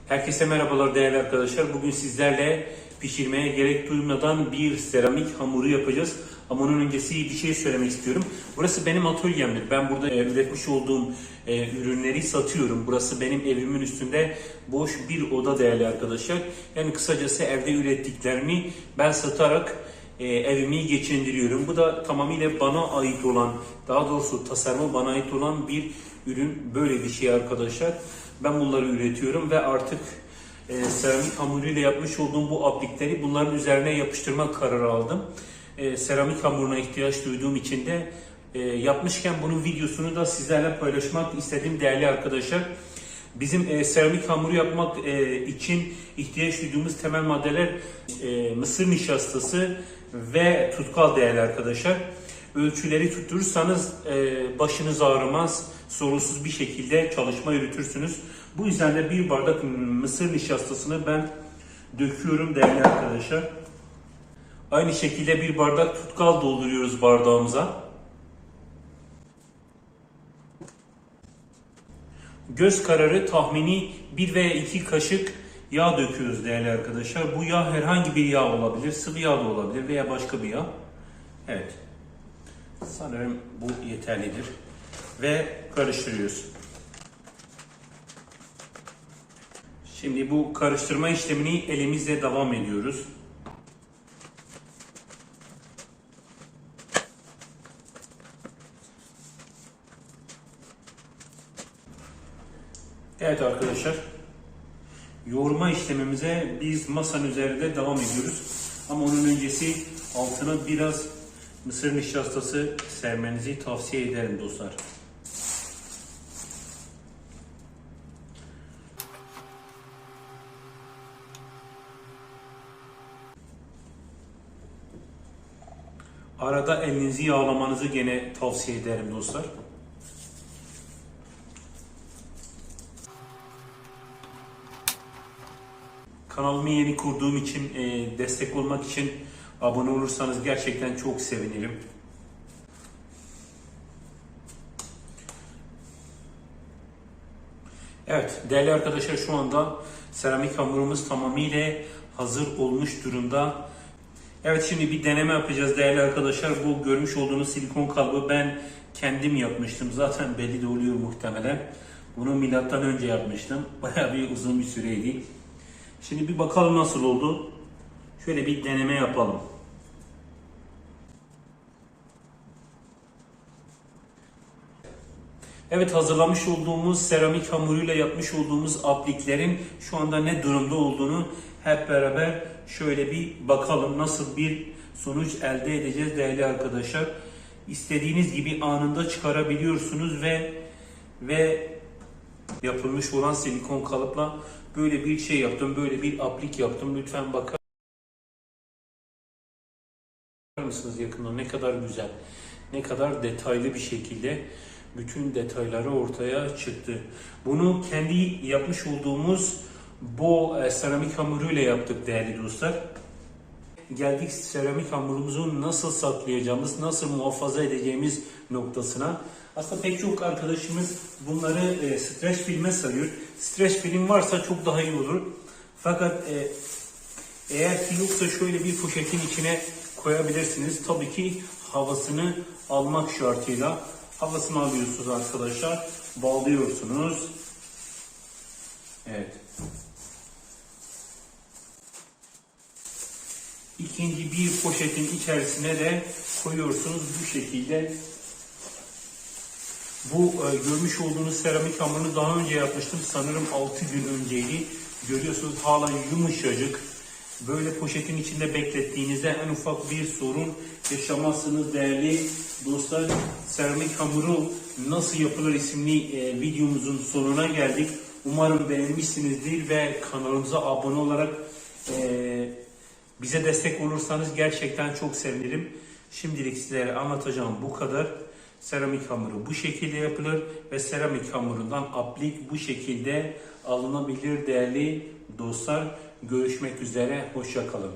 Herkese merhabalar değerli arkadaşlar. Bugün sizlerle pişirmeye gerek duymadan bir seramik hamuru yapacağız. Ama onun öncesi bir şey söylemek istiyorum. Burası benim atölyemdir. Ben burada üretmiş olduğum ürünleri satıyorum. Burası benim evimin üstünde boş bir oda değerli arkadaşlar. Yani kısacası evde ürettiklerimi ben satarak evimi geçindiriyorum. Bu da tamamıyla bana ait olan, daha doğrusu tasarımı bana ait olan bir ürün. Böyle bir şey arkadaşlar. Ben bunları üretiyorum ve artık seramik hamuruyla yapmış olduğum bu aplikleri bunların üzerine yapıştırma kararı aldım. Seramik hamuruna ihtiyaç duyduğum için de yapmışken bunun videosunu da sizlerle paylaşmak istedim değerli arkadaşlar. Bizim seramik hamuru yapmak için ihtiyaç duyduğumuz temel maddeler mısır nişastası ve tutkal değerli arkadaşlar. Ölçüleri tutturursanız başınız ağrımaz, sorunsuz bir şekilde çalışma yürütürsünüz. Bu yüzden de bir bardak mısır nişastasını ben döküyorum değerli arkadaşlar. Aynı şekilde bir bardak tutkal dolduruyoruz bardağımıza. Göz kararı tahmini 1 veya 2 kaşık yağ döküyoruz değerli arkadaşlar. Bu yağ herhangi bir yağ olabilir, sıvı yağ da olabilir veya başka bir yağ. Evet. Sanırım bu yeterlidir. Ve karıştırıyoruz. Şimdi bu karıştırma işlemini elimizle devam ediyoruz. Evet arkadaşlar. Yoğurma işlemimize biz masanın üzerinde devam ediyoruz. Ama onun öncesi altına biraz mısır nişastası sermenizi tavsiye ederim dostlar. Arada elinizi yağlamanızı gene tavsiye ederim dostlar. Kanalımı yeni kurduğum için, destek olmak için abone olursanız gerçekten çok sevinirim. Evet değerli arkadaşlar, şu anda seramik hamurumuz tamamıyla hazır olmuş durumda. Evet, şimdi bir deneme yapacağız değerli arkadaşlar. Bu görmüş olduğunuz silikon kalıbı ben kendim yapmıştım. Zaten belli de oluyor muhtemelen. Bunu milattan önce yapmıştım. Bayağı bir uzun bir süreydi. Şimdi bir bakalım nasıl oldu. Şöyle bir deneme yapalım. Evet, hazırlamış olduğumuz seramik hamuruyla yapmış olduğumuz apliklerin şu anda ne durumda olduğunu hep beraber şöyle bir bakalım. Nasıl bir sonuç elde edeceğiz değerli arkadaşlar. İstediğiniz gibi anında çıkarabiliyorsunuz ve yapılmış olan silikon kalıpla böyle bir şey yaptım. Böyle bir aplik yaptım. Lütfen bakar mısınız yakından? Ne kadar güzel. Ne kadar detaylı bir şekilde bütün detayları ortaya çıktı. Bunu kendi yapmış olduğumuz bu seramik hamuruyla yaptık değerli dostlar. Geldik seramik hamurumuzu nasıl saklayacağımız, nasıl muhafaza edeceğimiz noktasına. Aslında pek çok arkadaşımız bunları streç filme sarıyor. Streç film varsa çok daha iyi olur. Fakat eğer ki yoksa şöyle bir poşetin içine koyabilirsiniz. Tabii ki havasını almak şartıyla. Havasını alıyorsunuz arkadaşlar. Bağlıyorsunuz. Evet. İkinci bir poşetin içerisine de koyuyorsunuz bu şekilde. Bu görmüş olduğunuz seramik hamurunu daha önce yapmıştım. Sanırım 6 gün önceydi. Görüyorsunuz hala yumuşacık. Böyle poşetin içinde beklettiğinizde en ufak bir sorun yaşamazsınız değerli dostlar. Seramik hamuru nasıl yapılır isimli videomuzun sonuna geldik. Umarım beğenmişsinizdir ve kanalımıza abone olarak bize destek olursanız gerçekten çok sevinirim. Şimdilik sizlere anlatacağım bu kadar. Seramik hamuru bu şekilde yapılır ve seramik hamurundan aplik bu şekilde alınabilir değerli dostlar. Görüşmek üzere, hoşça kalın.